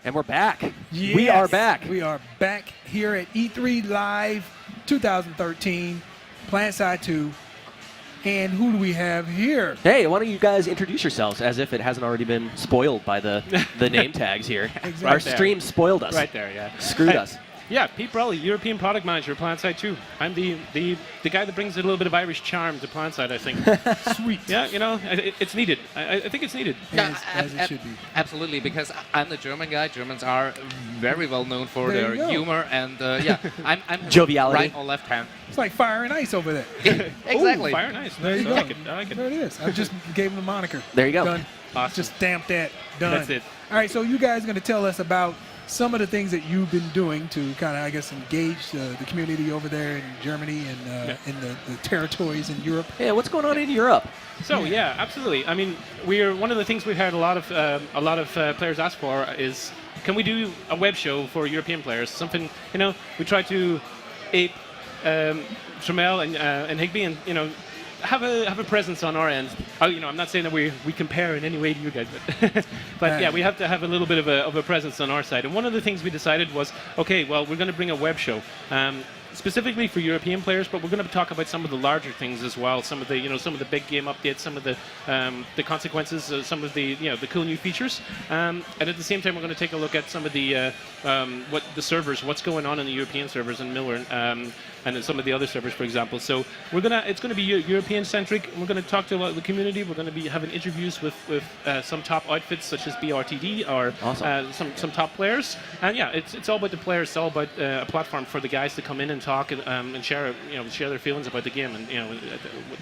And we're back. Yes, we are back. We are back here at E3 Live 2013, PlanetSide 2. And who do we have here? Hey, why don't you guys introduce yourselves as if it hasn't already been spoiled by the name tags here. Exactly. Our stream spoiled us. Right there, yeah. Screwed us. Yeah, Pete Brolly, European Product Manager, PlanetSide 2. I'm the guy that brings a little bit of Irish charm to PlanetSide, I think. Sweet. Yeah, you know, it's needed. I think it's needed. As it should be. Absolutely, because I'm the German guy. Germans are very well known for There their you go. humor, and yeah, I'm Joviality. right or left hand. It's like fire and ice over there. Exactly. Ooh, fire and ice. There you I go. like it. I like it. There it is. I just gave him the moniker. There you go. Done. Awesome. Just stamp that. Done. That's it. All right, so you guys are going to tell us about some of the things that you've been doing to kind of, I guess, engage the community over there in Germany and in the territories in Europe. Yeah, what's going on in Europe? So yeah, absolutely. I mean, one of the things we've had a lot of players ask for is, can we do a web show for European players? Something, you know, we try to ape Tramell and Higby, and you know, have a presence on our end. You know, I'm not saying that we compare in any way to you guys, but yeah, we have to have a little bit of a presence on our side. And one of the things we decided was, okay, well, we're going to bring a web show. Specifically for European players, but we're going to talk about some of the larger things as well. Some of the big game updates, some of the consequences, some of the the cool new features, and at the same time we're going to take a look at some of the servers, what's going on in the European servers in Miller, and then some of the other servers, for example. So it's going to be European centric. We're going to talk to a lot of the community. We're going to be having interviews with some top outfits such as BRTD or Awesome. some top players. And yeah, it's all about the players. It's all about a platform for the guys to come in and talk and share their feelings about the game and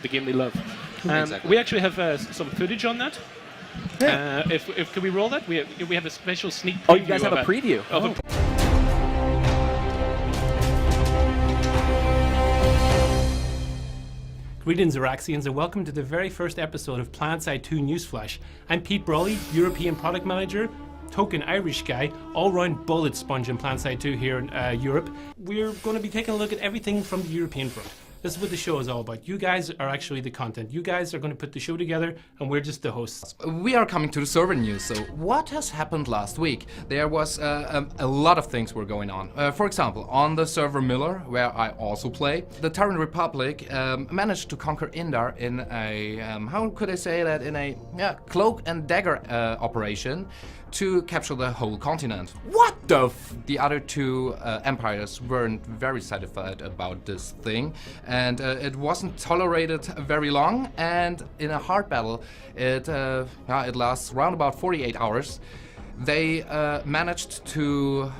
the game they love. Exactly. We actually have some footage on that. Yeah. If can we roll that? We have a special sneak preview. Oh, you guys have of a preview. of a Greetings, Araxians, and welcome to the very first episode of PlanetSide 2 Newsflash. I'm Pete Brolly, European Product Manager, token Irish guy, all-round bullet sponge in PlanetSide 2 here in Europe. We're going to be taking a look at everything from the European front. This is what the show is all about. You guys are actually the content. You guys are going to put the show together, and we're just the hosts. We are coming to the server news. So what has happened last week? There was a lot of things were going on. For example, on the server Miller, where I also play, the Terran Republic managed to conquer Indar in a, how could I say that, in a cloak and dagger operation to capture the whole continent. What the The other two empires weren't very satisfied about this thing, and it wasn't tolerated very long, and in a hard battle, it lasts around about 48 hours. They managed to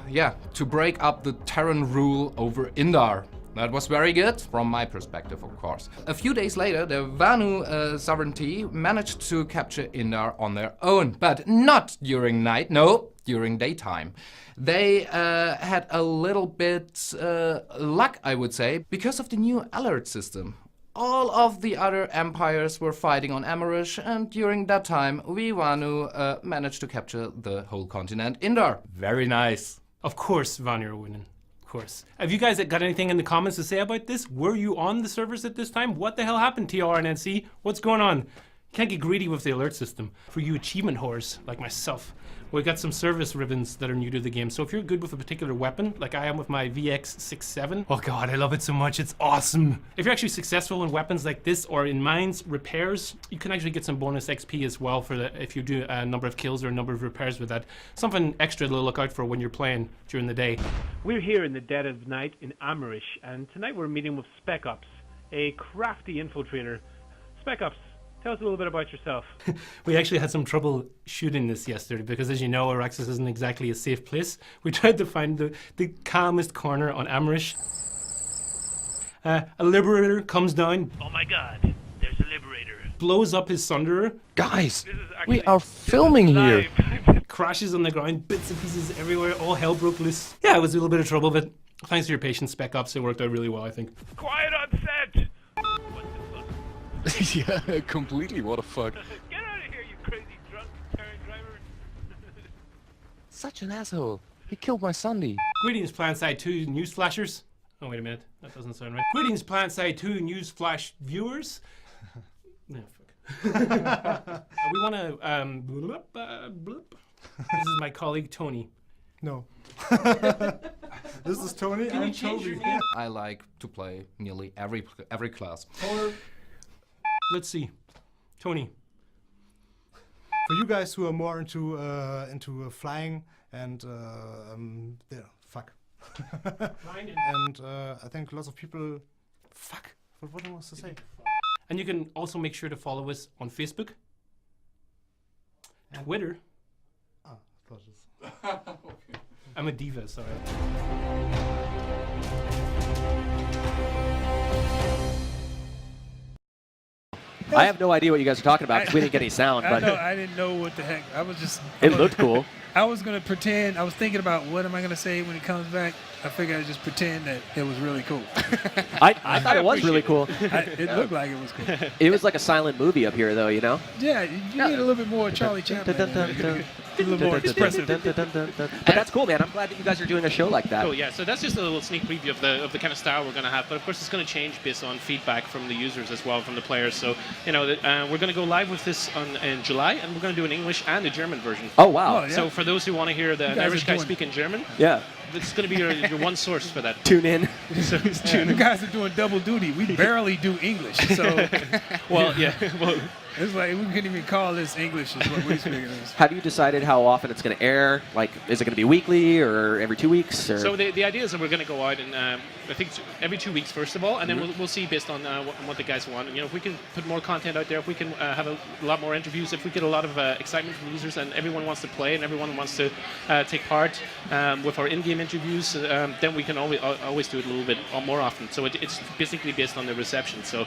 break up the Terran rule over Indar. That was very good, from my perspective, of course. A few days later, the Vanu sovereignty managed to capture Indar on their own, but not during night, no, during daytime. They had a little bit luck, I would say, because of the new alert system. All of the other empires were fighting on Amarish, and during that time, we Vanu managed to capture the whole continent, Indar. Very nice. Of course, Vanu are winning. Course. Have you guys got anything in the comments to say about this? Were you on the servers at this time? What the hell happened, TR and NC? What's going on? Can't get greedy with the alert system. For you achievement whores like myself, we got some service ribbons that are new to the game. So if you're good with a particular weapon, like I am with my VX67, oh god, I love it so much, it's awesome. If you're actually successful in weapons like this or in mines, repairs, you can actually get some bonus XP as well for if you do a number of kills or a number of repairs with that. Something extra to look out for when you're playing during the day. We're here in the dead of night in Amarish, and tonight we're meeting with Spec Ops, a crafty infiltrator. Spec Ops, tell us a little bit about yourself. We actually had some trouble shooting this yesterday because, as you know, Araxis isn't exactly a safe place. We tried to find the calmest corner on Amarish. A Liberator comes down. Oh my god, there's a Liberator. Blows up his Sunderer. Guys, we are filming here. Crashes on the ground, bits and pieces everywhere, all hell broke loose. Yeah, it was a little bit of trouble, but thanks for your patience, Spec Ops. It worked out really well, I think. Quiet on set! What the fuck? Yeah, completely. What the fuck? Get out of here, you crazy drunk Terran driver. Such an asshole. He killed my Sunday. Greetings, PlanetSide 2 news flashers. Oh, wait a minute. That doesn't sound right. Greetings, PlanetSide 2 news flash viewers. No, fuck. We want to... This is my colleague, Toni. No. This is Tony. I'm Toby. I like to play nearly every class. Let's see. Tony. For you guys who are more into flying and fuck. And I think lots of people. Fuck. What was to say? And you can also make sure to follow us on Facebook, Twitter. Ah, I thought it was. Okay. I'm a diva, sorry. I have no idea what you guys are talking about because we didn't get any sound. But I didn't know what the heck. I was just. it looked cool. I was gonna pretend. I was thinking about what am I gonna say when he comes back. I figured I'd just pretend that it was really cool. I thought it was really cool. It looked like it was cool. It was like a silent movie up here, though, you know? Yeah, you need a little bit more Charlie Chaplin. A little more expressive. But that's cool, man. I'm glad that you guys are doing a show like that. Oh yeah, so that's just a little sneak preview of the kind of style we're going to have. But of course, it's going to change based on feedback from the users as well, from the players. So we're going to go live with this in July, and we're going to do an English and a German version. Oh wow! Oh, yeah. So for those who want to hear the Irish guy doing- speak in German, Yeah. it's going to be your one source for that. Tune in. So it's Yeah, you guys are doing double duty. We barely do English, so well, yeah. Well, it's like we couldn't even call this English. Is what we speak. Have you decided how often it's going to air? Like, is it going to be weekly or every 2 weeks? Or? so the idea is that we're going to go out and I think every 2 weeks first of all, and then we'll see based on what the guys want. And, if we can put more content out there, if we can have a lot more interviews, if we get a lot of excitement from users and everyone wants to play and everyone wants to take part with our in-game interviews, then we can always do it a little bit more often. So it's basically based on the reception. So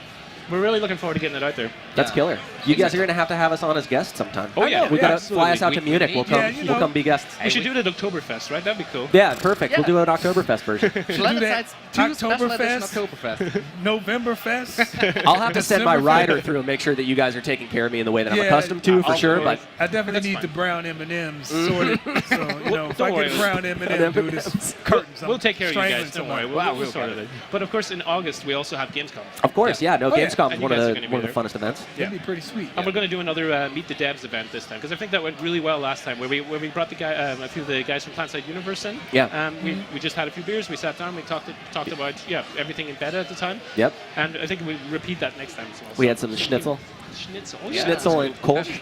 we're really looking forward to getting it out there. That's killer. You guys are going to have us on as guests sometime. Oh, yeah. We got to Absolutely. fly us out to Munich. We'll come. Yeah, We'll come be guests. We should do it at Oktoberfest, right? That'd be cool. Yeah, perfect. We'll do an Oktoberfest version. PlanetSide's two special edition Oktoberfest. Novemberfest. I'll have to send my December rider fest. through and make sure that you guys are taking care of me in the way that I'm Yeah, accustomed to, for I'll- sure. I'll- But I definitely That's need fine. the brown M&Ms sorted. So, if I don't get worry. brown M&M, dude, it's curtains. We'll take care of you strangling guys. Don't somebody. worry. We'll sort it. But of course, in August we also have Gamescom. of course, yeah. No, Oh, yeah. Gamescom is And one you of guys are the gonna be one of the there. funnest events. That'd be pretty sweet. And we're going to do another Meet the Devs event this time because I think that went really well last time, where we brought a few of the guys from PlanetSide Universe in. Yeah. We just had a few beers. We sat down. We talked about everything in beta at the time. Yep. And I think we repeat that next time as well. We So- had some schnitzel. Schnitzel. Schnitzel and Kolsch.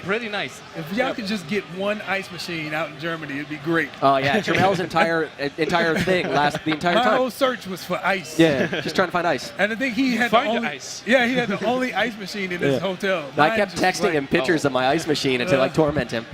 Pretty nice. If y'all could just get one ice machine out in Germany, it'd be great. Oh yeah, Tramell's entire thing last the entire My time. whole search was for ice. Yeah, just trying to find ice. And I think he had the Find the only ice. Yeah, he had the only ice machine in his Yeah. hotel. I Mine kept just texting like- him pictures of my ice machine until I torment him.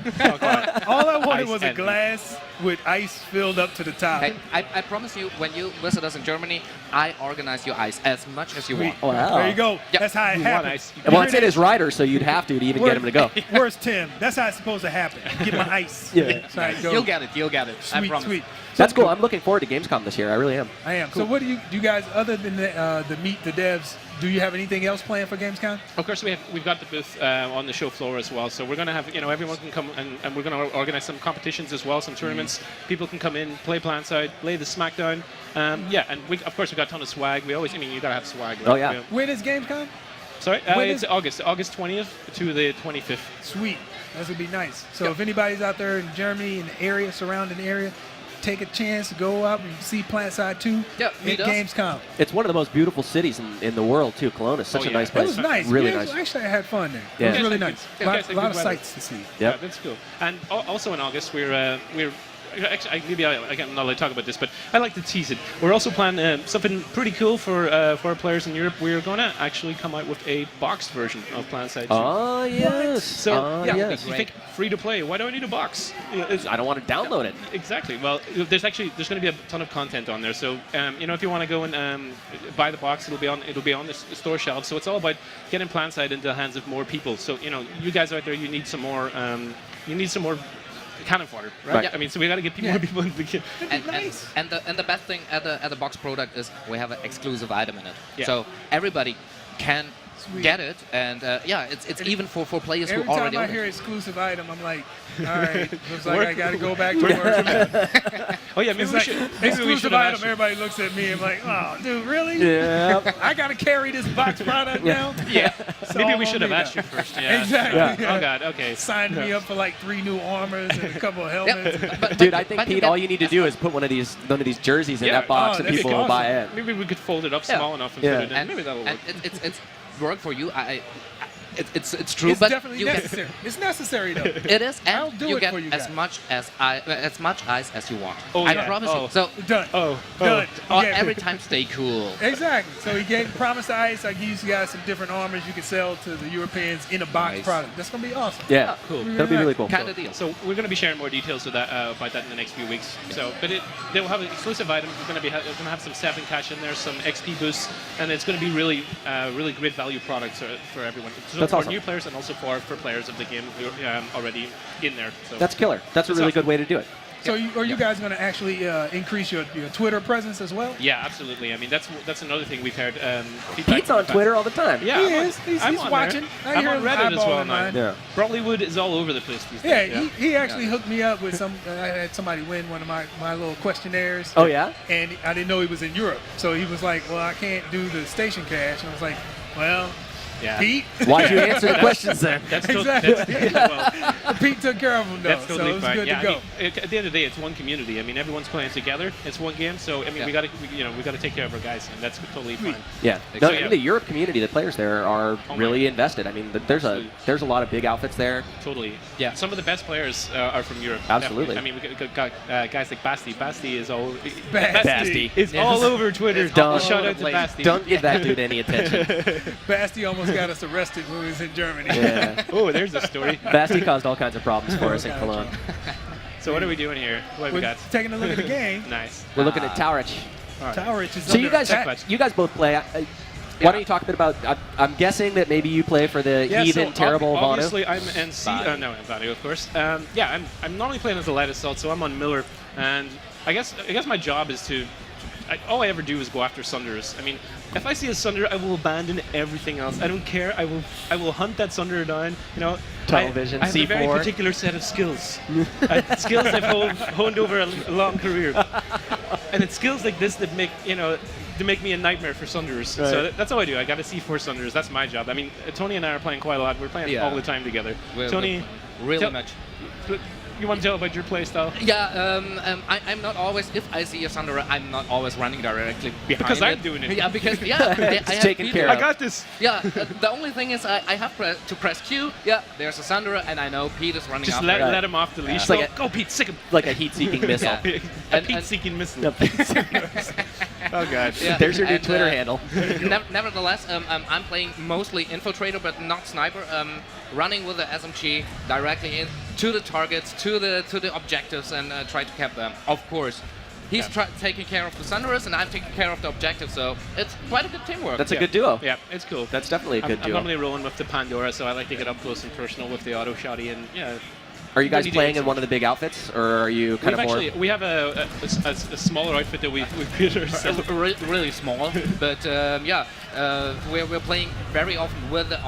All I wanted Ice was a envy. glass with ice filled up to the top. Hey, I promise you, when you visit us in Germany, I organize your ice as much as you want. Wow. There you go. Yep. That's how it You want happened. ice. Well, it's in his rider, so you'd have to even get him to go. Where's Tim? That's how it's supposed to happen. Get my ice. Yeah. That's how it goes. You'll get it. You'll get it. I Sweet, promise. sweet. That's cool. I'm looking forward to Gamescom this year. I really am. I am. So what do you guys, other than the Meet the Devs, do you have anything else planned for Gamescom? Of course, we've got the booth on the show floor as well. So we're going to have, everyone can come and we're going to organize some competitions as well, some tournaments. People can come in, play PlanetSide, play the SmackDown. And of course we got a ton of swag. You got to have swag. Right? Oh, yeah. When is Gamescom? Sorry, When it's is- August 20th to the 25th. Sweet. That would be nice. So if anybody's out there in Germany, in the area, surrounding area, take a chance to go out and see PlanetSide 2 Yeah, at meet us. Gamescom. It's one of the most beautiful cities in the world too. Kelowna is such Oh, a yeah. nice It place. was nice. Really Yeah, nice. Actually, I had fun there. Yeah. It was really Yeah, nice. yeah, A guys, lot of good weather. sights to see. Yep. Yeah, that's cool. And also in August, we're actually, maybe I can't really talk about this, but I like to tease it. We're also planning something pretty cool for our players in Europe. We're going to actually come out with a boxed version of PlanetSide 2. Oh yes. So, oh, yeah, yes. you think free to play? Why do I need a box? I don't want to download it. Exactly. Well, there's going to be a ton of content on there. So, if you want to go and buy the box, it'll be on the store shelves. So it's all about getting PlanetSide into the hands of more people. So, you guys out there, you need some more. Cannon fodder, right? Right. Yeah. I mean, so we got to get more people into the game. And the best thing at the box product is we have an exclusive item in it. Yeah. So everybody can get it, and yeah, it's even for players who Every already time I own hear it. exclusive item, I'm like, all right, looks like I got to go back to work. Oh yeah, maybe It's we like should. Maybe we exclusive should have item. asked you. Everybody looks at me and like, oh, dude, really? Yeah. I got to carry this box product now. Yeah, It's maybe all we on should have me asked now. you first. Yeah. Exactly. Oh God. Okay. Signed me up for like 3 new armors and a couple of helmets. Dude, I think but you Pete, get- all you need to do is put one of these jerseys in Yeah. that box, Oh, and that'd be people will awesome. buy it. Maybe we could fold it up Yeah. small enough and Yeah. put it in. And, Maybe that'll work. and it's work for you. It's true, It's but definitely you get, necessary. It's necessary though. it is, I'll and do you it get for you as guys. much ice as you want. Oh, I yeah. promise Oh. you. So Done. Oh. Done. oh, Yeah. every time, stay cool. Exactly. So he gave promised ice. I give you guys some different armors you can sell to the Europeans in a box Nice. product. That's gonna be awesome. Yeah, Cool. that'll be really cool. Kind of deal. So we're going to be sharing more details of that about that in the next few weeks. So, but they will have exclusive items. We're going to have some staffing cash in there, some XP boosts, and it's going to be really great value products for everyone. So That's for awesome. new players and also for players of the game who are already in there. So That's killer. That's a really awesome. good way to do it. So are you guys gonna actually increase your Twitter presence as well? yeah, absolutely. I mean, that's another thing we've heard. Feedback Pete's on from the Twitter all the time. Yeah, He I'm is. He's I'm on watching. there. I I'm hear on him Reddit as well eyeballing now. mine. Yeah. Brollywood is all over the place these days. Yeah, he actually hooked me up with some. I had somebody win one of my little questionnaires. Oh yeah. And I didn't know he was in Europe, so he was like, "Well, I can't do the station cash," and I was like, "Well, Yeah. Pete." Why'd you answer the questions then? That's Exactly. well, Pete took care of him though, that's so totally it was fine. good Yeah, to go. I mean, at the end of the day, it's one community. I mean, everyone's playing together. It's one game, so I mean, Yeah. we got to take care of our guys, and that's totally fine. Yeah. So, No, yeah. the Europe community, the players there are Oh, really my. invested. I mean, there's a lot of big outfits there. Totally. Yeah. Some of the best players are from Europe. Absolutely. Definitely. I mean, we got guys like Basti. Basti is all. Basti. is all over Twitter. Don't- Shout out to Basti. Don't give that dude any attention. Basti almost got us arrested when we was in Germany. Yeah. Oh, there's a story. Basti caused all kinds of problems for us in Cologne. So what are we doing here? What have we We're got? taking a look at the game. Nice. We're looking at Taurich. Taurich is So you under guys, attack. you guys both play. Why don't you talk a bit about? I'm guessing that maybe you play for the heathen, terrible Vanu. Obviously, I'm NC. No, I'm Vanu, of course. Yeah, I'm normally playing as a light assault, so I'm on Miller, and I guess my job is to. All I ever do is go after Sunders. I mean, if I see a Sunder, I will abandon everything else. I don't care. I will hunt that Sunder down. You know, Tunnel vision, I have a very C4. particular set of skills. Skills I've honed over a long career, and it's skills like this that make me a nightmare for Sunders. Right. So that's all I do. I got to C4 Sunders. That's my job. I mean, Tony and I are playing quite a lot. We're playing Yeah. all the time together. We're Tony, really tell- much. You want to tell about your play style? Yeah, I'm not always. If I see a Sunderer, I'm not always running directly behind Because it. I'm doing it. Yeah, because I have taken video. care of. I got this. Yeah, the only thing is I have to press Q. Yeah, there's a Sunderer, and I know Pete is running Just after let, it. let him off the leash. It's like Go, Pete, sick him. Like a heat-seeking missile. Yeah. A And- Pete-seeking missile. Yep. Oh, God. Yeah, There's your new and, Twitter handle. Nevertheless, I'm playing mostly infiltrator, but not sniper. Running with the SMG directly in to the targets, to the objectives, and try to cap them. Of course, he's taking care of the Sunderers, and I'm taking care of the objectives. So it's quite a good teamwork. That's a good duo. Yeah, it's cool. That's definitely a good I'm duo. normally rolling with the Pandora, so I like to get up close and personal with the auto shotty, and yeah. Are you guys Really playing do. in one of the big outfits, or are you kind of more? We have a smaller outfit that we created ourselves. Really small, but yeah, we're playing very often with the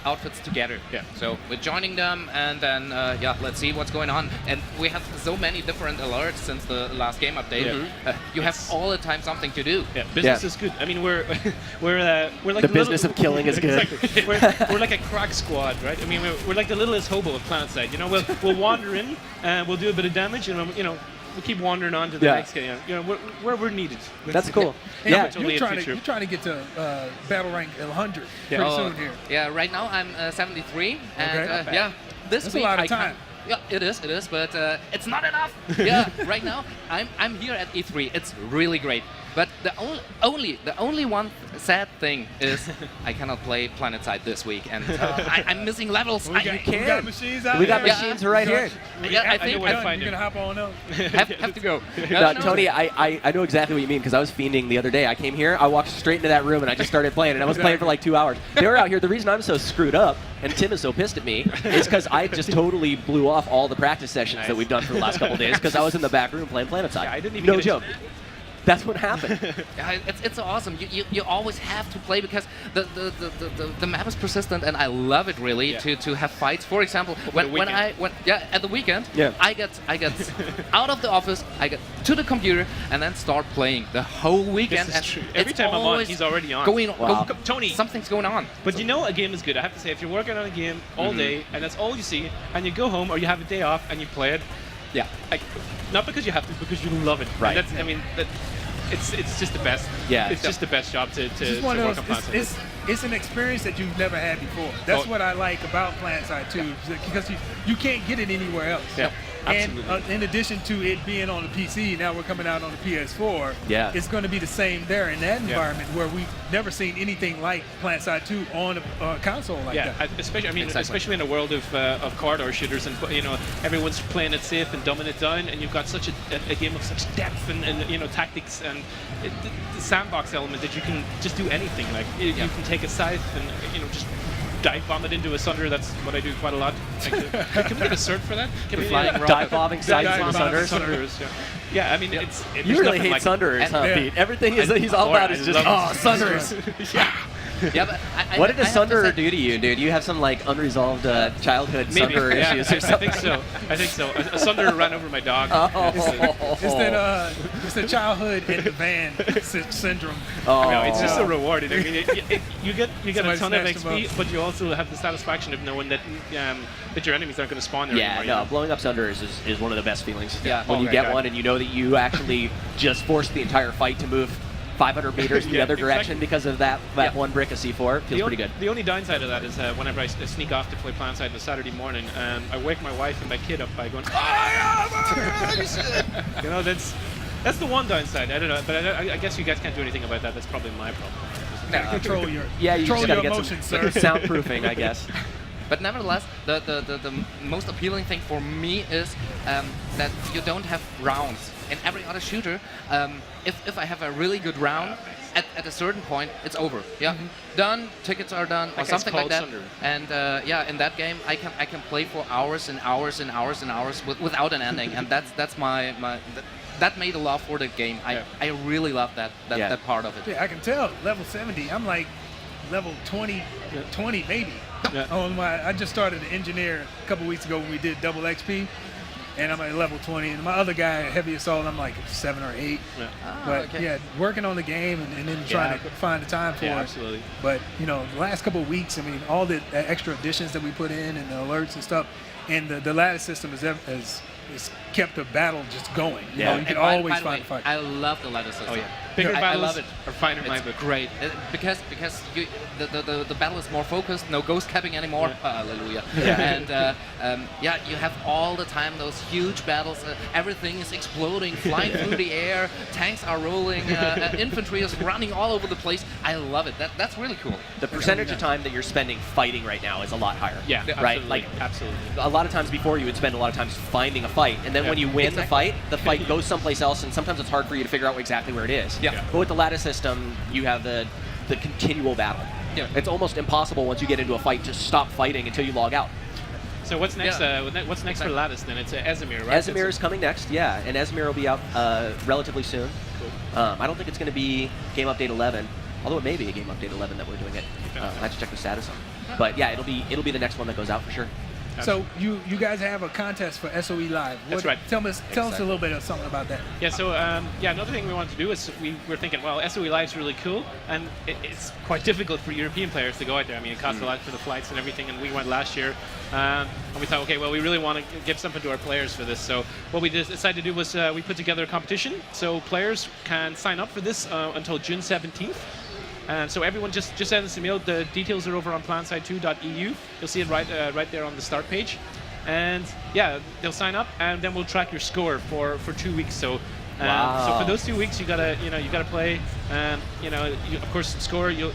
outfits together. Yeah. So we're joining them, and then yeah, let's see what's going on. And we have so many different alerts since the last game update. Yeah. You have all the time something to do. Yeah, business Yeah. is good. I mean, we're like The business of killing is good. Exactly. We're like a crack squad, right? I mean, we're like the littlest hobo of PlanetSide. You know, we'll wander in and we'll do a bit of damage, and we'll keep wandering on to the Yeah. next game. You know, where we're needed. That's cool. Hey, Yeah. Totally you're a trying future. to get to battle rank 100 Yeah. pretty soon here. Yeah, right now I'm 73, and Okay. Not bad. yeah, this That's a week lot of I can't- time. Yeah, it is, but it's not enough. Yeah, right now I'm here at E3. It's really great, but the only one sad thing is I cannot play PlanetSide this week, and I'm missing levels. We I got machines out We got there. machines right here. Yeah, I I think know where to I find You're him. gonna hop on up. have to go. No, Tony, I know exactly what you mean because I was fiending the other day. I came here, I walked straight into that room, and I just started playing, and I was playing for like 2 hours. They were out here. The reason I'm so screwed up, and Tim is so pissed at me, is because I just totally blew off all the practice sessions that we've done for the last couple of days because I was in the back room playing PlanetSide. Yeah, I didn't even no get a- joke. That's what happened. Yeah, it's awesome. You always have to play because the map is persistent, and I love it really to have fights. For example, when at the weekend, I get out of the office, I get to the computer, and then start playing the whole weekend. This is true. Every time I'm on, he's already on. Tony, something's going on. But you know, a game is good. I have to say, if you're working on a game all day and that's all you see, and you go home or you have a day off and you play it, not because you have to, because you love it. Right. And that's, I mean, it's just the best. Yeah. It's just the best job to work on PlanetSide. It's an experience that you've never had before. That's what I like about PlanetSide too, because you can't get it anywhere else. Yeah. And in addition to it being on the PC, now we're coming out on the PS4. Yeah. It's going to be the same there in that environment where we've never seen anything like PlanetSide 2 on a console like that. Especially in a world of corridor shooters, and everyone's playing it safe and dumbing it down, and you've got such a game of such depth and tactics and the sandbox element that you can just do anything. Like you can take a scythe and just dive bomb it into a sunder. That's what I do quite a lot. Can we get a cert for that? Can we dive bombing sights on Sunderers? Yeah, I mean, it's you really hate like Sunderers, huh, Pete? Everything he's all about is just Sunderers. Yeah, but what did a Sunderer do to you, dude? You have some like unresolved childhood Sunderer issues or something. I think so. A Sunderer ran over my dog. It's the childhood in the van syndrome. No, it's just a reward. I mean, you get a ton of snatched him XP, but you also have the satisfaction of knowing that your enemies aren't going to spawn there anymore. Yeah, blowing up Sunderers is one of the best feelings. Yeah. When you get one and you know that you actually just forced the entire fight to move 500 meters in the other direction because of that one brick of C4. Feels pretty good. The only downside of that is whenever I sneak off to play PlanetSide on a Saturday morning, I wake my wife and my kid up by going, that's the one downside. I don't know, but I guess you guys can't do anything about that. That's probably my problem. Control your you just gotta get emotions, some sir. soundproofing, I guess. But nevertheless, the most appealing thing for me is that you don't have rounds. In every other shooter, if I have a really good round, at a certain point, it's over. Yeah, done. Tickets are done, or something like that. Sunderer. And in that game, I can play for hours and hours and hours and hours without an ending, and that's that made a love for the game. I really love that part of it. Yeah, I can tell. Level 70. I'm like level 20 maybe. I just started to engineer a couple weeks ago when we did double XP. And I'm at level 20, and my other guy, Heavy Assault, I'm like 7 or 8. But working on the game and then trying to find the time for it. Absolutely. But the last couple of weeks, I mean, all the extra additions that we put in and the alerts and stuff, and the lattice system has kept the battle just going. You can always find a fight. I love the lattice system. Oh yeah, bigger battles I love it. are fine in my book. Great, because the battle is more focused, no ghost capping anymore. Hallelujah. And you have all the time those huge battles. Everything is exploding, flying through the air. Tanks are rolling. Infantry is running all over the place. I love it. That's really cool. The percentage of time that you're spending fighting right now is a lot higher. Yeah, right. Absolutely. Like absolutely. A lot of times before, you would spend a lot of times finding a fight, and then when you win the fight goes someplace else, and sometimes it's hard for you to figure out exactly where it is. Yeah. But with the lattice system, you have the continual battle. Yeah. It's almost impossible once you get into a fight to stop fighting until you log out. So what's next? What's next for Lattice then? It's Esamir, right? Esamir is coming next, and Esamir will be out relatively soon. Cool. I don't think it's going to be Game Update 11, although it may be a Game Update 11 that we're doing it. I have to check the status on. But yeah, it'll be the next one that goes out for sure. So you guys have a contest for SOE Live. That's right. Tell us a little bit of something about that. Yeah. So another thing we wanted to do is we were thinking, well, SOE Live is really cool, and it's quite difficult for European players to go out there. I mean, it costs a lot for the flights and everything, and we went last year, and we thought, okay, well, we really want to give something to our players for this. So what we decided to do was we put together a competition, so players can sign up for this until June 17th. So everyone just send us a mail. The details are over on PlanetSide2.eu. You'll see it right there on the start page. And yeah, they'll sign up, and then we'll track your score for 2 weeks. So so for those 2 weeks, you gotta play. Of course, score. You're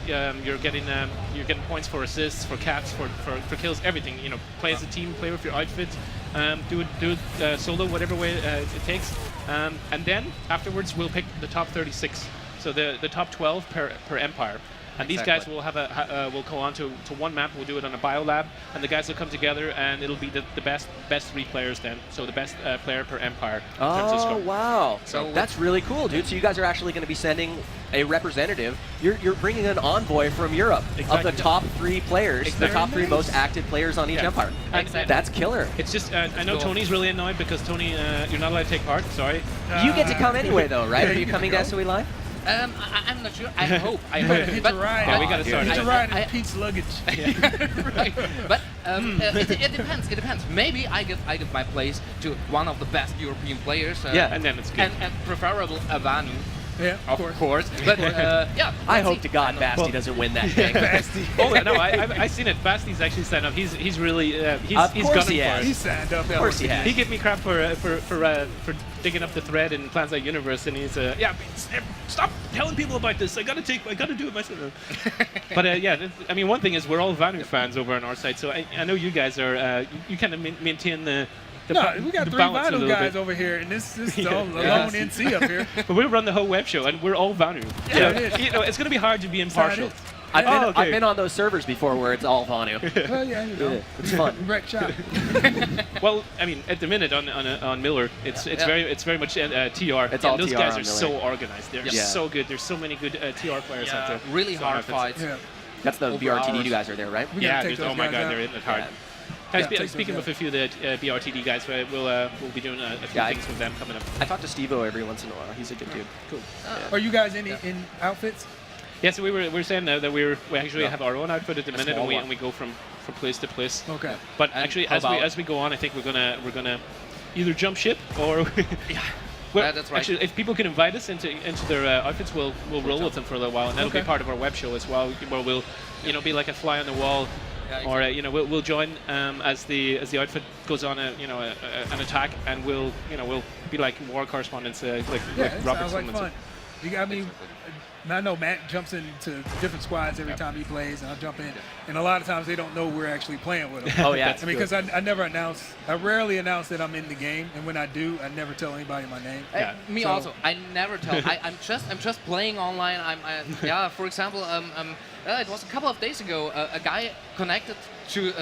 getting points for assists, for caps, for kills, everything. Play as a team, play with your outfit, do it solo, whatever way it takes. And then afterwards, we'll pick the top 36. So the top 12 per empire. And these guys will have will go on to one map. We'll do it on a biolab, and the guys will come together, and it'll be the best 3 players then. So the best player per empire. in terms of Oh score. wow! So That's really cool, dude. So you guys are actually going to be sending a representative. You're bringing an envoy from Europe of Exactly. the top 3 players, Exactly. the top 3 most active players on each Yeah. empire. Exactly. That's killer. It's just I know cool. Tony's really annoyed because Tony, you're not allowed to take part. Sorry. You get to come anyway, though, right? yeah, Are you you get coming to to go. SOE Live? I'm not sure. I hope. Hitch a ride. Yeah, we gotta start Hitch it. a ride I- in Pete's luggage. right. But it depends. It depends. Maybe I give my place to one of the best European players. Yeah. And then it's good. And preferable Avanu, Yeah, of course. But yeah. I let's hope see. to God Basti doesn't win that thing. Oh no, I seen it. Basti's actually signed up. He's really he's Of he's course gunning he for has. it. he signed up. Of course he has. He gave me crap for digging up the thread in PlanetSide Universe, and he's stop telling people about this. I gotta do it myself. But I mean, one thing is we're all Vanu fans over on our side, so I know you guys are you kind of maintain the No, we got the 3 balance a Vanu little guys bit. over here, and this is Yeah. all alone NC up here. But we run the whole web show, and we're all Vanu. Yeah, So, it is. you know, it's gonna be hard to be impartial. That's I've been on those servers before where it's all Vanu. Well, yeah, you know. It's fun. Wreck shop. Well, I mean, at the minute on Miller, it's Yeah. very much TR. It's all those TR guys on are Miller. so organized. They're Yeah. so good. There's so many good TR players out there. Really So hard happens. fights. Yeah. That's the Over BRTD hours. guys are there, right? We gotta Yeah, take there's, oh those my guys god, out. they're hitting it hard. Yeah. Yeah, take those Speaking guys with a few of the BRTD guys, we'll be doing a few Yeah, things with them coming up. I talk to Steve-O every once in a while. He's a good dude. Cool. Are you guys in outfits? Yeah, so we were saying that we actually have our own outfit at the minute, small and we go from place to place. Okay. But And actually, how about- as we go on, I think we're gonna either jump ship or. Well, Yeah, that's right. Actually, if people can invite us into their outfits, we'll roll with them for a little while, and that'll be Okay. part of our web show as well, where we'll be like a fly on the wall, Yeah, or we'll join as the outfit goes on an attack, and we'll be like war correspondents, Yeah, like it Robert sounds like Stillman. fun. You got me. I know Matt jumps into different squads every time he plays, and I'll jump in. And a lot of times they don't know we're actually playing with them. Oh yeah. I mean, because I never announce, I rarely announce that I'm in the game, and when I do, I never tell anybody my name. Yeah. Me So- also. I never tell. I'm just playing online. Yeah. For example, it was a couple of days ago. A guy connected to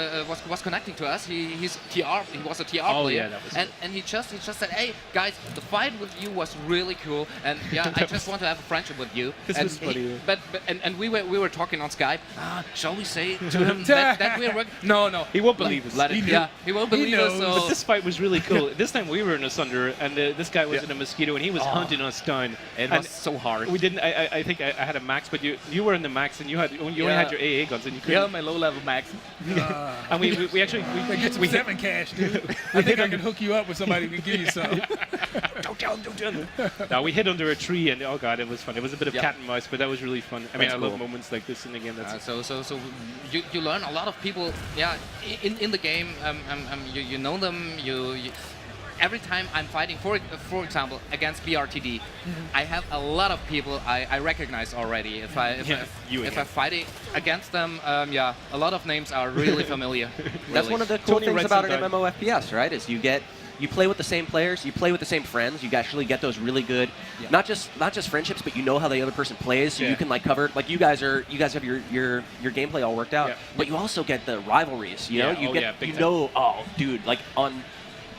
was connecting to us. He's TR. He was a TR Oh, player. yeah, that was and he just said, "Hey guys, the fight with you was really cool, and yeah, I just want to have a friendship with you." This and was funny, yeah. But we were talking on Skype. Shall we say to him that we're working? No. He won't believe us. Let it. He Yeah, he won't believe us. knows. But So this fight was really cool. This time we were in a Sunder, and this guy was in a Mosquito, and he was hunting us down. It And was so hard. We didn't. I think I had a max, but you were in the max, and you only had your AA guns, and you couldn't. my low level max. And we actually They get some we hit, 7 cash, dude. I think I can hook you up with somebody who can give you some. don't tell him. No, we hid under a tree, and oh god, it was fun. It was a bit of Yeah. cat and mouse, but that was really fun. I mean, That's I love cool. moments like this in the game. That's So you learn a lot of people. Yeah, in the game. You know them. You every time I'm fighting, for example, against BRTD, I have a lot of people I recognize already. If I'm fighting against them, a lot of names are really familiar. That's really. one of the cool Tony things writes about them an down. MMOFPS, right? Is you play with the same players, you play with the same friends, you actually get those really good, not just friendships, but you know how the other person plays, so Yeah. you can like cover, like you guys have your gameplay all worked out, Yeah. but you also get the rivalries, you know, Yeah, you oh get yeah, big you time. know, oh dude, like on.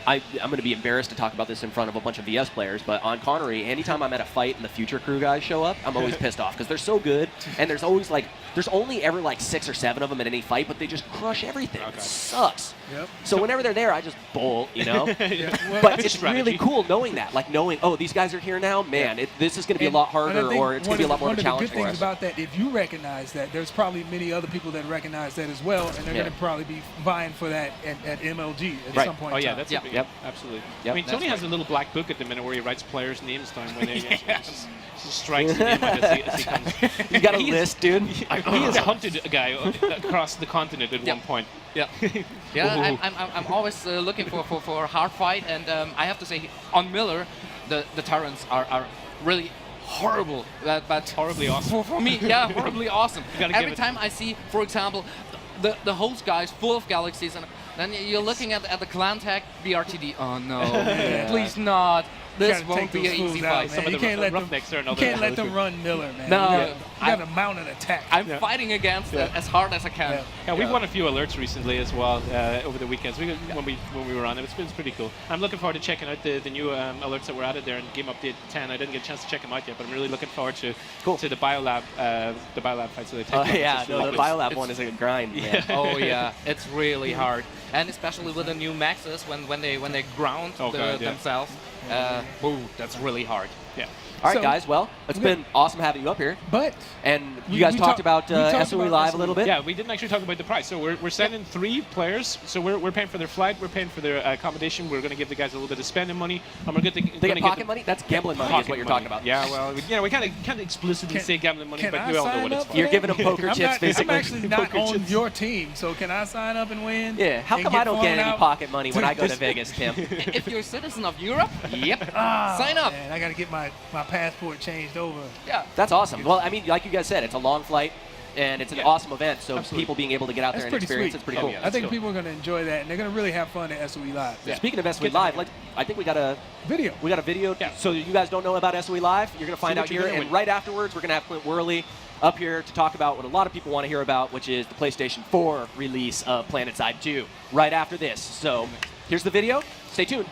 I'm going to be embarrassed to talk about this in front of a bunch of VS players, but on Connery, anytime I'm at a fight and the future crew guys show up, I'm always pissed off because they're so good, and there's only ever like 6 or 7 of them in any fight, but they just crush everything. It sucks. Yep. So whenever they're there, I just bolt, you know. Well, But it's strategy. really cool knowing that, like knowing, oh, these guys are here now. Man, this is going to be a lot And I harder, think or it's going to be a lot more of a challenge One of the good for things us. about that, if you recognize that, there's probably many other people that recognize that as well, and they're Yeah. going to probably be vying for that at MLG at Right. some point. Oh in yeah, time. that's Yeah. a big, Yep. absolutely. Yep. I mean, That's Tony has a little black book at the minute where he writes players' names down when they just strikes the name out as he comes. You got a He is- list, dude. He has hunted a guy across the continent at Yeah. one point. Yeah, Whoa. I'm always looking for a hard fight, and I have to say on Miller, the Tyrants are really horrible, but Horribly awesome. for me. Yeah, horribly awesome. gotta give Every it- time I see, for example, the host guys full of galaxies, and then you're looking at the clan tag BRTD. Oh no, please not. This gotta won't take be those an fools easy out, fight. man. Some of You the can't let them. roughnecks are You another can't let level them run Miller, man. No. You gotta mount an attack. I'm fighting against it as hard as I can. Yeah. Yeah, we've won a few alerts recently as well over the weekends. When we were on, it's pretty cool. I'm looking forward to checking out the new alerts that were added there in Game Update 10. I didn't get a chance to check them out yet, but I'm really looking forward to the Biolab fights that they take. Yeah, no, the Biolab one is a grind. Man. Oh yeah, it's really hard, and especially with the new maxes when they ground themselves. Ooh, that's really hard. Yeah. All right, So, guys. Well, it's been awesome having you up here. But And We- you guys we talked talk- about we talked SOE about Live a SOE. little bit. Yeah, we didn't actually talk about the price. So we're sending 3 players. So we're paying for their flight, we're paying for their accommodation. We're going to give the guys a little bit of spending money, and we're going to They get pocket money? That's gambling money is what you're talking about. Yeah, well, we kind of explicitly say gambling money, can but I we all know sign what it's up for. for You're that? giving them poker I'm chips, not, basically. I'm actually not Poker on chips. your team, so can I sign up and win? Yeah, how and come get I don't flown get any out? pocket money when Dude, I go to this- Vegas, Tim? If you're a citizen of Europe, yep, Ah, sign up. Man, I got to get my passport changed over. Yeah. That's awesome. Well, I mean, like you guys said, it's a long flight, and it's an awesome event, so Absolutely. people being able to get out That's there and pretty experience sweet. it's pretty Oh, cool. yeah. I think cool. people are going to enjoy that, and they're going to really have fun at SOE Live. Yeah. Speaking of SOE Get to Live, that. I think we got a Video. video. Yeah. So you guys don't know about SOE Live, you're going to find what out you're here, gonna and win. right afterwards, we're going to have Clint Worley up here to talk about what a lot of people want to hear about, which is the PlayStation 4 release of PlanetSide 2. Right after this. So here's the video. Stay tuned.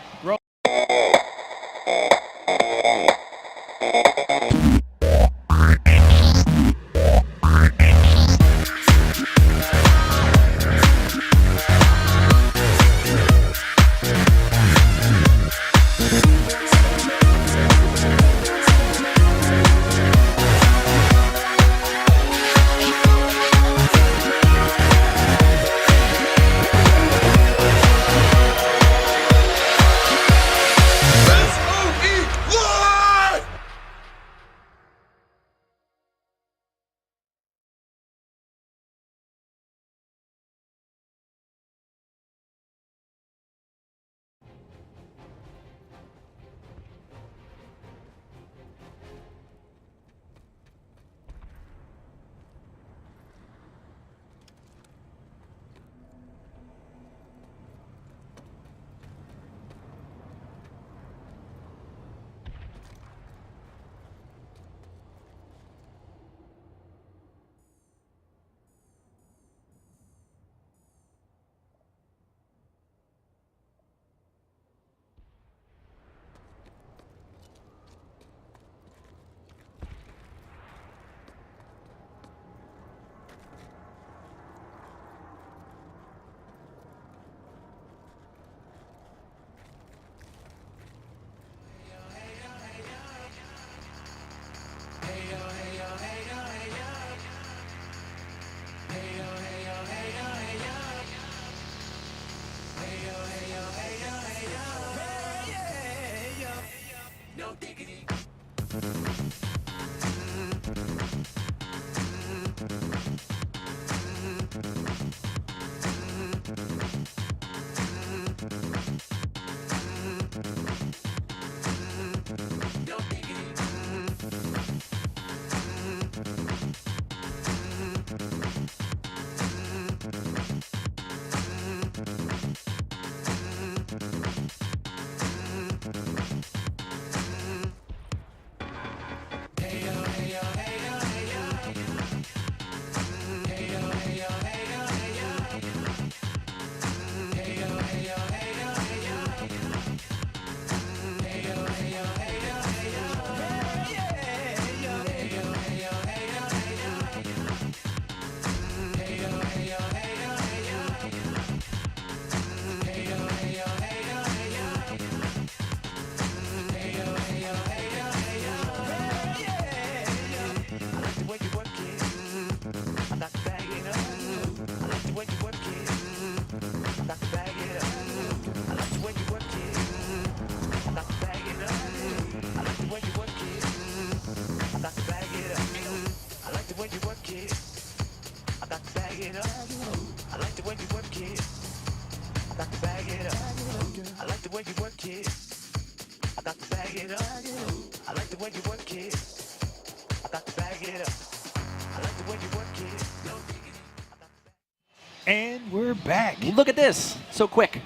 And we're back. Look at this. So quick.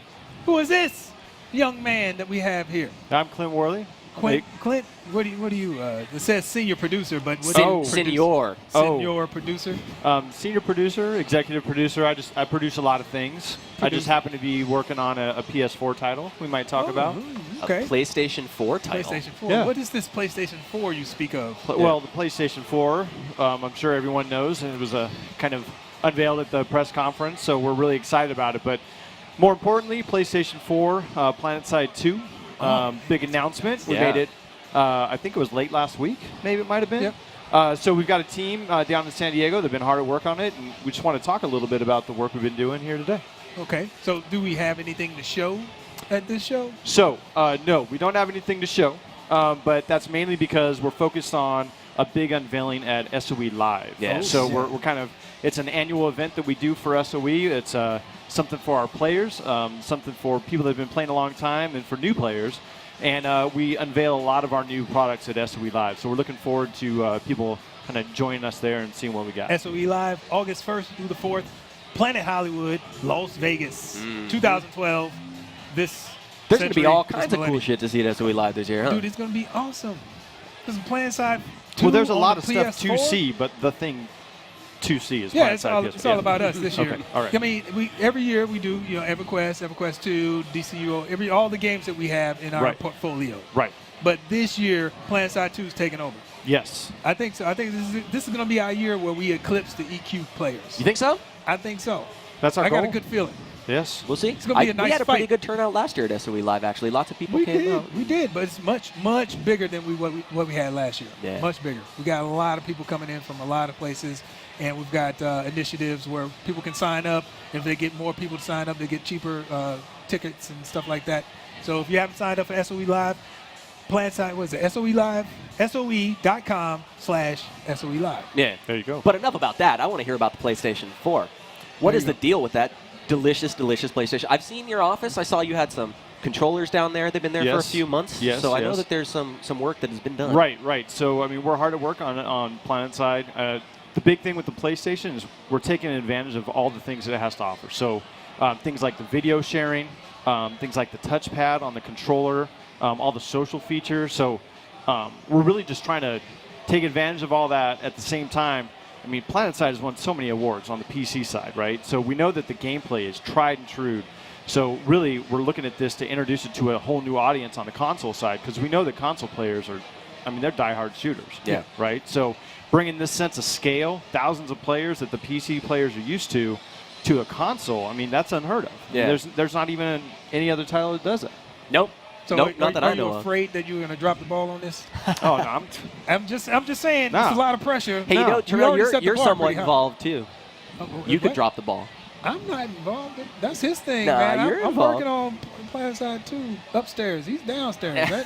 Who is this young man that we have here? I'm Clint Worley. Clint, what do you? It says senior producer, but what do you Senior. Senior producer. Senior producer, executive producer. I produce a lot of things. I just happen to be working on a PS4 title we might talk about. Okay. A PlayStation 4 title. PlayStation 4. Yeah. What is this PlayStation 4 you speak of? Well, the PlayStation 4, I'm sure everyone knows, and it was a kind of unveiled at the press conference, so we're really excited about it. But more importantly, PlayStation 4, PlanetSide 2, big announcement. We made it, I think it was late last week, maybe it might have been. Yep. So we've got a team down in San Diego. They've been hard at work on it, and we just want to talk a little bit about the work we've been doing here today. Okay. So do we have anything to show at this show? So, no, we don't have anything to show, but that's mainly because we're focused on a big unveiling at SOE Live. Yeah. So we're kind of, it's an annual event that we do for SOE. It's something for our players, something for people that have been playing a long time, and for new players. And we unveil a lot of our new products at SOE Live. So we're looking forward to people kind of joining us there and seeing what we got. SOE Live, August 1st through the 4th, Planet Hollywood, Las Vegas, 2012. There's going to be all kinds of cool shit to see at SOE Live this year, huh? Dude, it's going to be awesome. There's PlanetSide 2 Well, there's a on lot the of stuff to PS4. see, but the thing to see is Yeah, PlanetSide. it's all about us this year. Okay, all right. I mean, every year we do, EverQuest 2, DCUO, all the games that we have in our portfolio. Right. But this year, PlanetSide 2 is taking over. Yes. I think so. I think this is going to be our year where we eclipse the EQ players. You think so? I think so. That's our I goal. got a good feeling. Yes. We'll see. It's going to be a nice We had a fight. pretty good turnout last year at SOE Live, actually. Lots of people came out. We did, but it's much bigger than what we had last year. Yeah. Much bigger. We got a lot of people coming in from a lot of places, and we've got initiatives where people can sign up. If they get more people to sign up, they get cheaper tickets and stuff like that. So if you haven't signed up for SOE Live, PlanetSide, what is it? SOE Live, SOE.com/SOE Live. Yeah. There you go. But enough about that. I want to hear about the PlayStation 4. What is the deal with that delicious PlayStation? I've seen your office. I saw you had some controllers down there. They've been there for a few months. Yes, so I know that there's some work that has been done. Right. So, I mean, we're hard at work on PlanetSide. The big thing with the PlayStation is we're taking advantage of all the things that it has to offer. So things like the video sharing, things like the touchpad on the controller, all the social features. So we're really just trying to take advantage of all that at the same time. I mean, PlanetSide has won so many awards on the PC side, right? So we know that the gameplay is tried and true. So really, we're looking at this to introduce it to a whole new audience on the console side, because we know that console players are, I mean, they're diehard shooters. Yeah. Right? So bringing this sense of scale, thousands of players that the PC players are used to a console, I mean, that's unheard of. Yeah. There's not even any other title that does that. Nope. So nope, not that I know Are you afraid that you're going to drop the ball on this? Oh, no, I'm just saying, Nah. it's a lot of pressure. Hey, you know, We Tramell, already set the you're bar somewhat pretty high. involved, too. You could What? drop the ball. I'm not involved. That's his thing, Nah, man. you're I'm involved. working on PlanetSide 2 upstairs. He's downstairs. Right?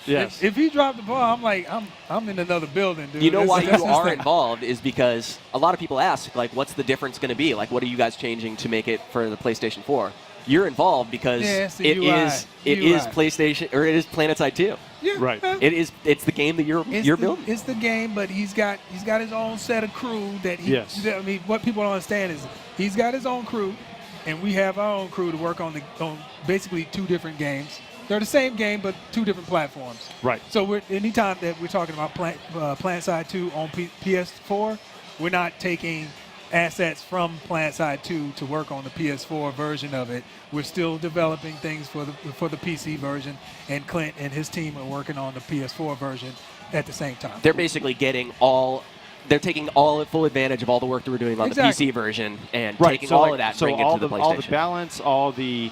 Yes. If he dropped the ball, I'm like, I'm in another building, dude. You know why That's you his are thing. involved is because a lot of people ask, like, what's the difference going to be? Like, what are you guys changing to make it for the PlayStation 4? You're involved because Yeah, it's the it UI. is PlayStation, or it is PlanetSide 2. Yeah, Right. It's the game that you're building. It's the game, but he's got his own set of crew that he. Yes. I mean, what people don't understand is he's got his own crew, and we have our own crew to work on basically two different games. They're the same game, but two different platforms. Right. So anytime that we're talking about PlanetSide 2 on PS4, we're not taking assets from PlanetSide 2 to work on the PS4 version of it. We're still developing things for the PC version, and Clint and his team are working on the PS4 version at the same time. They're basically taking full advantage of all the work that we're doing on the PC version and taking all of that and bringing it to the PlayStation. All the balance, all the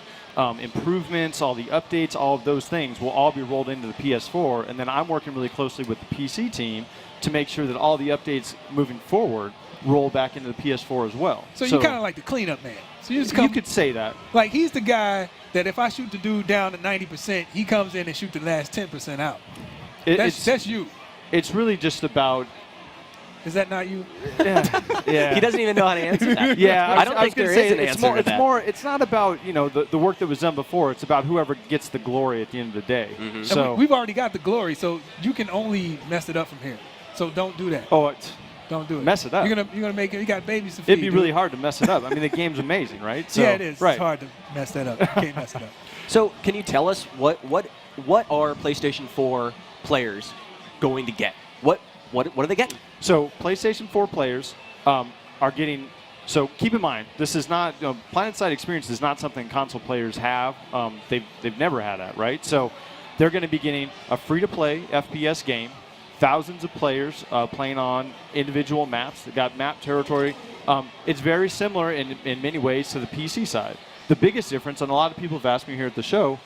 improvements, all the updates, all of those things will all be rolled into the PS4, and then I'm working really closely with the PC team to make sure that all the updates moving forward roll back into the PS4 as well. So you're kind of like the cleanup man. So you could say that. Like, he's the guy that if I shoot the dude down to 90%, he comes in and shoot the last 10% out. That's you. It's really just about. Is that not you? Yeah. He doesn't even know how to answer that. Yeah, I don't think there is an answer to that. It's not about the work that was done before. It's about whoever gets the glory at the end of the day. Mm-hmm. So we've already got the glory, so you can only mess it up from here. So don't do that. Don't do it. Mess it up. You're gonna make it. You got babies to feed. It'd be really hard to mess it up. I mean, the game's amazing, right? So, yeah, it is. Right. It's hard to mess that up. You can't mess it up. So can you tell us what what are PlayStation 4 players going to get? What are they getting? So PlayStation 4 players are getting. So keep in mind, this is not PlanetSide experience is not something console players have. They've never had that, right? So they're going to be getting a free-to-play FPS game, thousands of players playing on individual maps. They've got map territory. It's very similar in many ways to the PC side. The biggest difference, and a lot of people have asked me here at the show,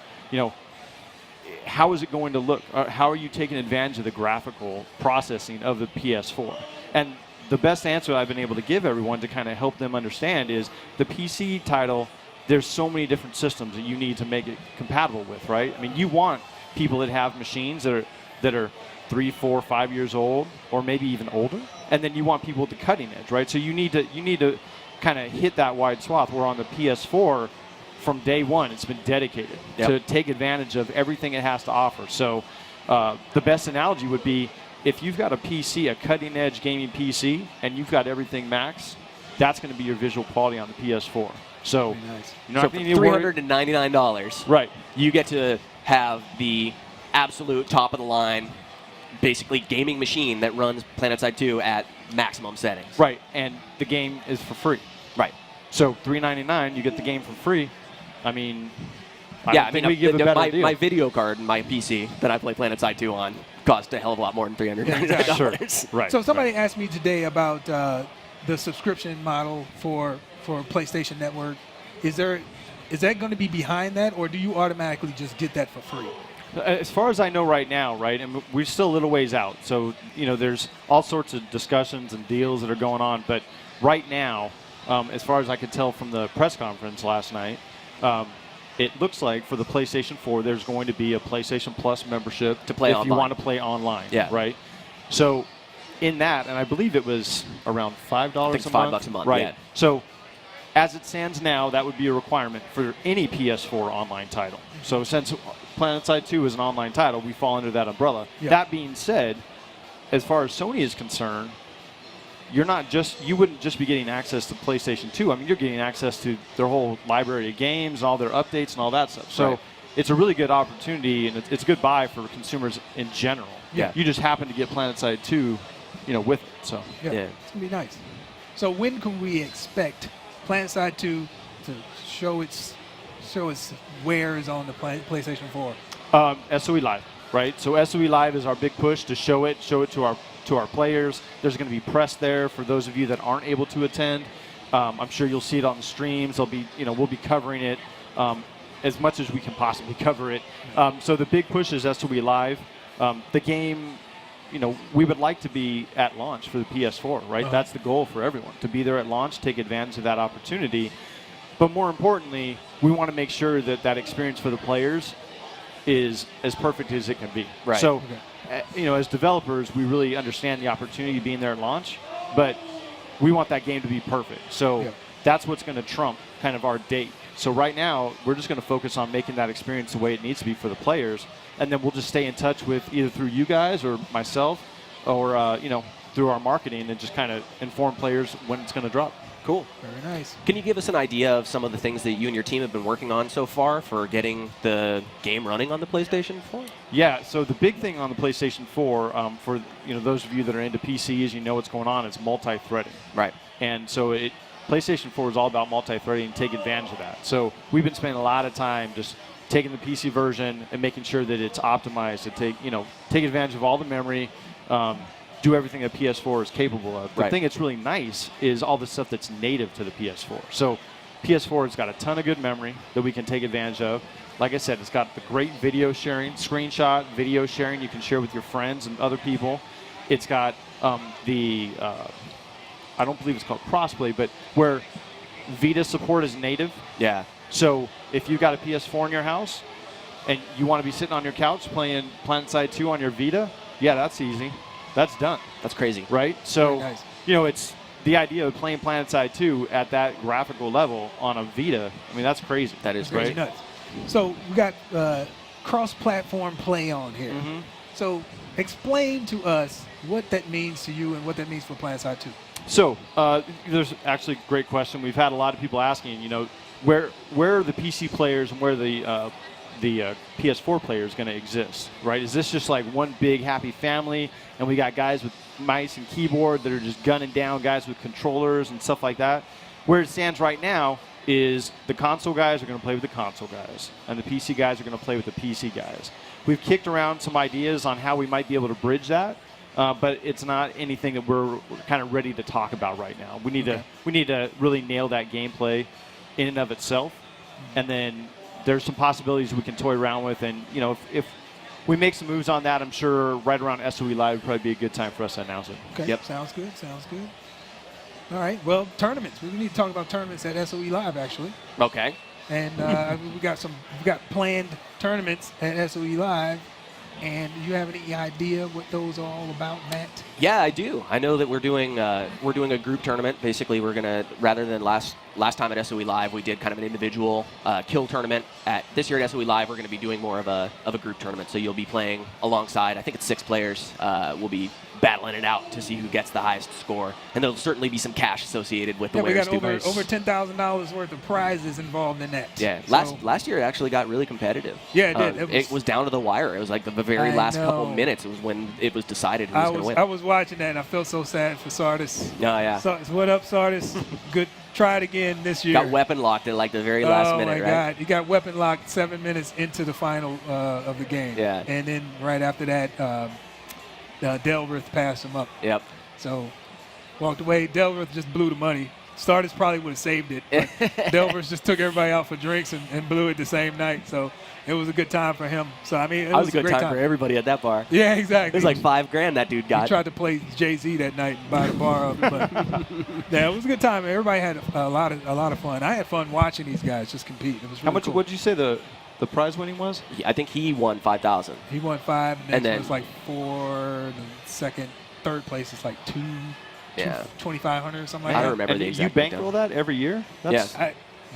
how is it going to look? How are you taking advantage of the graphical processing of the PS4? And the best answer I've been able to give everyone to kind of help them understand is the PC title, there's so many different systems that you need to make it compatible with, right? I mean, you want people that have machines that are 3, 4, 5 years old, or maybe even older, and then you want people at the cutting edge, right? So you need to kind of hit that wide swath. Where on the PS4, from day one, it's been dedicated to take advantage of everything it has to offer. So the best analogy would be if you've got a PC, a cutting-edge gaming PC, and you've got everything max, that's going to be your visual quality on the PS4. So you're not going to need to worry. $399, right? You get to have the absolute top-of-the-line, basically gaming machine that runs PlanetSide 2 at maximum settings. Right, and the game is for free. Right. So $399, you get the game for free. I mean, we give a better deal. My video card and my PC that I play PlanetSide 2 on cost a hell of a lot more than $399. Sure. Right. So somebody asked me today about the subscription model for PlayStation Network. Is that going to be behind that, or do you automatically just get that for free? As far as I know right now, right, and we're still a little ways out. So, there's all sorts of discussions and deals that are going on. But right now, as far as I could tell from the press conference last night, it looks like for the PlayStation 4, there's going to be a PlayStation Plus membership to play if online. you want to play online. Yeah. Right? So in that, and I believe it was around $5 a month. $5 a month, right. Yeah. So as it stands now, that would be a requirement for any PS4 online title. So since PlanetSide 2 is an online title, we fall under that umbrella. Yeah. That being said, as far as Sony is concerned, you wouldn't just be getting access to PlayStation 2. I mean, you're getting access to their whole library of games and all their updates and all that stuff. So it's a really good opportunity, and it's a good buy for consumers in general. Yeah. You just happen to get PlanetSide 2, with it. So Yeah. It's going to be nice. So when can we expect PlanetSide 2 to show its wares on the PlayStation 4? SOE Live, right? So SOE Live is our big push to show it to our players. There's going to be press there for those of you that aren't able to attend. I'm sure you'll see it on the streams. We'll be covering it as much as we can possibly cover it. So the big push is SOE Live. The game, we would like to be at launch for the PS4, right? That's the goal for everyone, to be there at launch, take advantage of that opportunity. But more importantly, we want to make sure that experience for the players is as perfect as it can be. Right. So, as developers, we really understand the opportunity being there at launch, but we want that game to be perfect. So that's what's going to trump kind of our date. So right now, we're just going to focus on making that experience the way it needs to be for the players, and then we'll just stay in touch with either through you guys or myself or, through our marketing and just kind of inform players when it's going to drop. Cool. Very nice. Can you give us an idea of some of the things that you and your team have been working on so far for getting the game running on the PlayStation 4? Yeah, so the big thing on the PlayStation 4, for those of you that are into PCs, what's going on, it's multi-threading. Right. And so PlayStation 4 is all about multi-threading and take advantage of that. So we've been spending a lot of time just taking the PC version and making sure that it's optimized to take advantage of all the memory, do everything that PS4 is capable of. The thing that's really nice is all the stuff that's native to the PS4. So PS4 has got a ton of good memory that we can take advantage of. Like I said, it's got the great video sharing, screenshot video sharing you can share with your friends and other people. It's got I don't believe it's called crossplay, but where Vita support is native. Yeah. So if you've got a PS4 in your house and you want to be sitting on your couch playing PlanetSide 2 on your Vita, that's easy. That's done. That's crazy. Right? So, nice. It's the idea of playing PlanetSide 2 at that graphical level on a Vita. I mean, that's crazy. That is Crazy great. nuts. So we got cross-platform play on here. Mm-hmm. So explain to us what that means to you and what that means for PlanetSide 2. So there's actually a great question. We've had a lot of people asking, where are the PC players and where are the the PS4 player is going to exist, right? Is this just like one big happy family, and we got guys with mice and keyboard that are just gunning down guys with controllers and stuff like that? Where it stands right now is the console guys are going to play with the console guys, and the PC guys are going to play with the PC guys. We've kicked around some ideas on how we might be able to bridge that, but it's not anything that we're kind of ready to talk about right now. We need to really nail that gameplay in and of itself, and then there's some possibilities we can toy around with. And if we make some moves on that, I'm sure right around SOE Live would probably be a good time for us to announce it. Okay. Yep. Sounds good. All right. Well, tournaments. We need to talk about tournaments at SOE Live, actually. Okay. And we got planned tournaments at SOE Live. And do you have any idea what those are all about, Matt? Yeah, I do. I know that we're doing a group tournament. Basically, we're gonna, rather than last time at SOE Live, we did kind of an individual kill tournament. At this year at SOE Live, we're gonna be doing more of a group tournament. So you'll be playing alongside. I think it's 6 players. We'll be battling it out to see who gets the highest score, and there'll certainly be some cash associated with the winners. We got over $10,000 worth of prizes involved in that. Yeah, last year it actually got really competitive. Yeah, it did. It was down to the wire. It was like the very last couple minutes. It was when it was decided who was going to win. I was watching that, and I felt so sad for Sardis. Oh, yeah. What up, Sardis? Good. Try it again this year. Got weapon locked at like the very last minute, right? Oh, my God. He got weapon locked 7 minutes into the final of the game. Yeah. And then right after that, Delworth passed him up. Yep. So walked away. Delworth just blew the money. Sardis probably would have saved it. But Delworth just took everybody out for drinks and blew it the same night. So it was a good time for him. So, I mean, it was a great time for everybody at that bar. Yeah, exactly. It was like $5,000 that dude got. He tried to play Jay-Z that night and buy the bar up. But yeah, it was a good time. Everybody had a lot of fun. I had fun watching these guys just compete. It was really How much? cool. What did you say the prize winning was? I think he won $5,000. He won 5, and then it was like 4. The third place is like 2. Yeah. 2,500 or something like I that. don't remember And the you exact bankroll that every year? That's,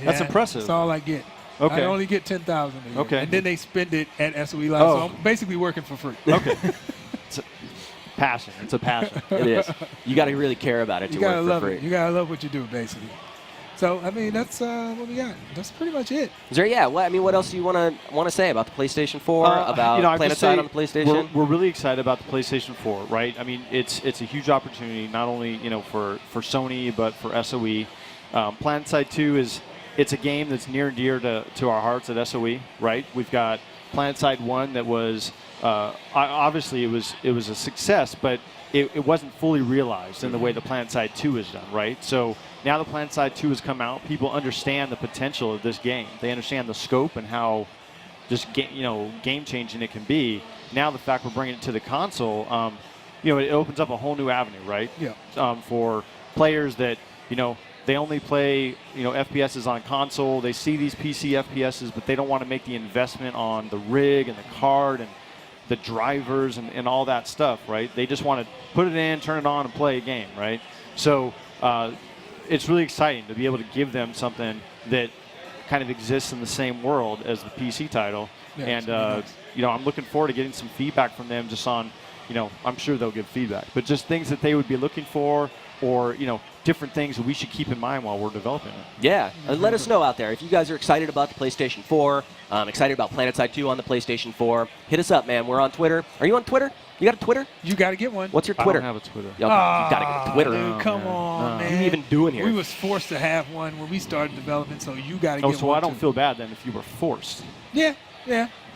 that's impressive. That's all I get. Okay. I only get 10,000 a year. Okay. And then they spend it at SOE Live. Oh. So I'm basically working for free. Okay. It's a passion. It's a passion. It is. You got to really care about it to work love for free. it. You gotta love what you do, basically. So I mean, that's what we got. That's pretty much it. Is there? Yeah. What else do you want to say about the PlayStation 4? About PlanetSide on the PlayStation? We're really excited about the PlayStation 4, right? I mean, it's a huge opportunity, not only for Sony but for SOE. PlanetSide 2 it's a game that's near and dear to our hearts at SOE, right? We've got PlanetSide 1 that was obviously it was a success, but it wasn't fully realized in the way the PlanetSide 2 is done, right? So now the PlanetSide 2 has come out. People understand the potential of this game. They understand the scope and how just game changing it can be. Now the fact we're bringing it to the console, it opens up a whole new avenue, right? Yeah. For players that they only play FPSs on console. They see these PC FPSs, but they don't want to make the investment on the rig and the card and the drivers and all that stuff, right? They just want to put it in, turn it on, and play a game, right? So it's really exciting to be able to give them something that kind of exists in the same world as the PC title. Yeah, and nice. I'm looking forward to getting some feedback from them just on, I'm sure they'll give feedback, but just things that they would be looking for, or different things that we should keep in mind while we're developing it. Yeah, and let us know out there if you guys are excited about the PlayStation 4, excited about PlanetSide 2 on the PlayStation 4. Hit us up, man. We're on Twitter. Are you on Twitter? You got a Twitter? You got to get one. What's your Twitter? I don't have a Twitter. You got to get a Twitter. Dude, come on, man. What are you even doing here? We was forced to have one when we started development, so you got to get one. Oh, so I don't too. feel bad then if you were forced. Yeah.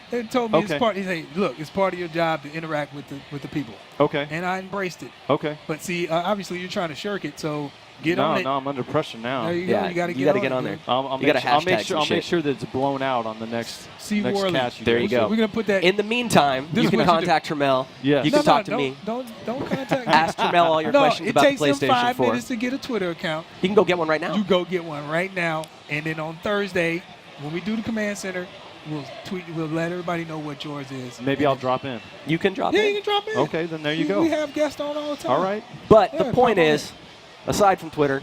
They told me Okay. it's part. He said, "Look, it's part of your job to interact with the people." Okay. And I embraced it. Okay. But see, obviously you're trying to shirk it, so get on it. No, I'm under pressure now. There you go. Yeah, You got to you gotta get get on it, there. I'll You gotta hashtag some I'll make shit. sure that it's blown out on the next See Warley. cast. There you go. We're gonna put that. In the meantime, This you is can what you contact Tramell. Yes. You no, can talk to don't, me. Don't contact me. Ask Tramell all your questions it about the takes him PlayStation 5 4. minutes to get a Twitter account. You can go get one right now. You go get one right now, and then on Thursday, when we do the command center, we'll let everybody know what yours is. Maybe I'll drop in. You can drop Yeah, it. you can drop in. Okay, then there you go. We have guests on all the time. All right. But Yeah, the point pop on is, aside from Twitter,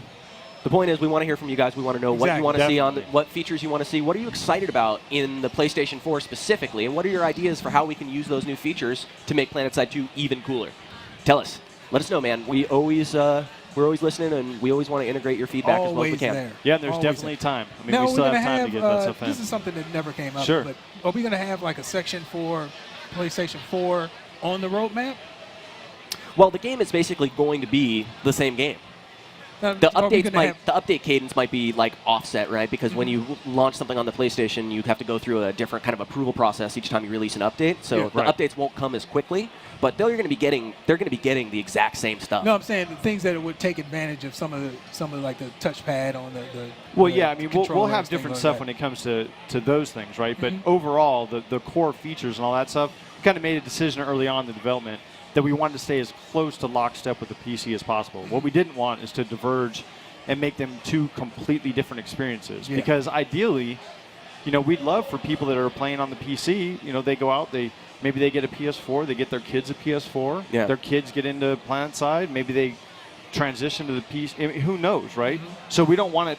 the point is we want to hear from you guys. We want to know what you Exactly, want to see on definitely. what features you want to see. What are you excited about in the PlayStation 4 specifically, and what are your ideas for how we can use those new features to make PlanetSide 2 even cooler? Tell us. Let us know, man. We always We're always listening, and we always want to integrate your feedback as well as we Always can. there. Yeah, and there's Always definitely time. I mean, Now we still we're have gonna time to get that stuff in. This is something that never came up. Sure. But are we going to have like a section for PlayStation 4 on the roadmap? Well, the game is basically going to be the same game. The update cadence might be like offset, right? Because when you launch something on the PlayStation, you have to go through a different kind of approval process each time you release an update. So the updates won't come as quickly, but they're going to be getting the exact same stuff. No, I'm saying the things that would take advantage of some of like the touchpad on the Well, the yeah, I mean, we'll have different stuff when it comes to those things, right? But overall, the core features and all that stuff, kind of made a decision early on in the development that we wanted to stay as close to lockstep with the PC as possible. What we didn't want is to diverge and make them two completely different experiences. Yeah. Because ideally, we'd love for people that are playing on the PC, they go out, maybe they get a PS4, they get their kids a PS4, their kids get into PlanetSide, maybe they transition to the PC. I mean, who knows, right? So we don't want it.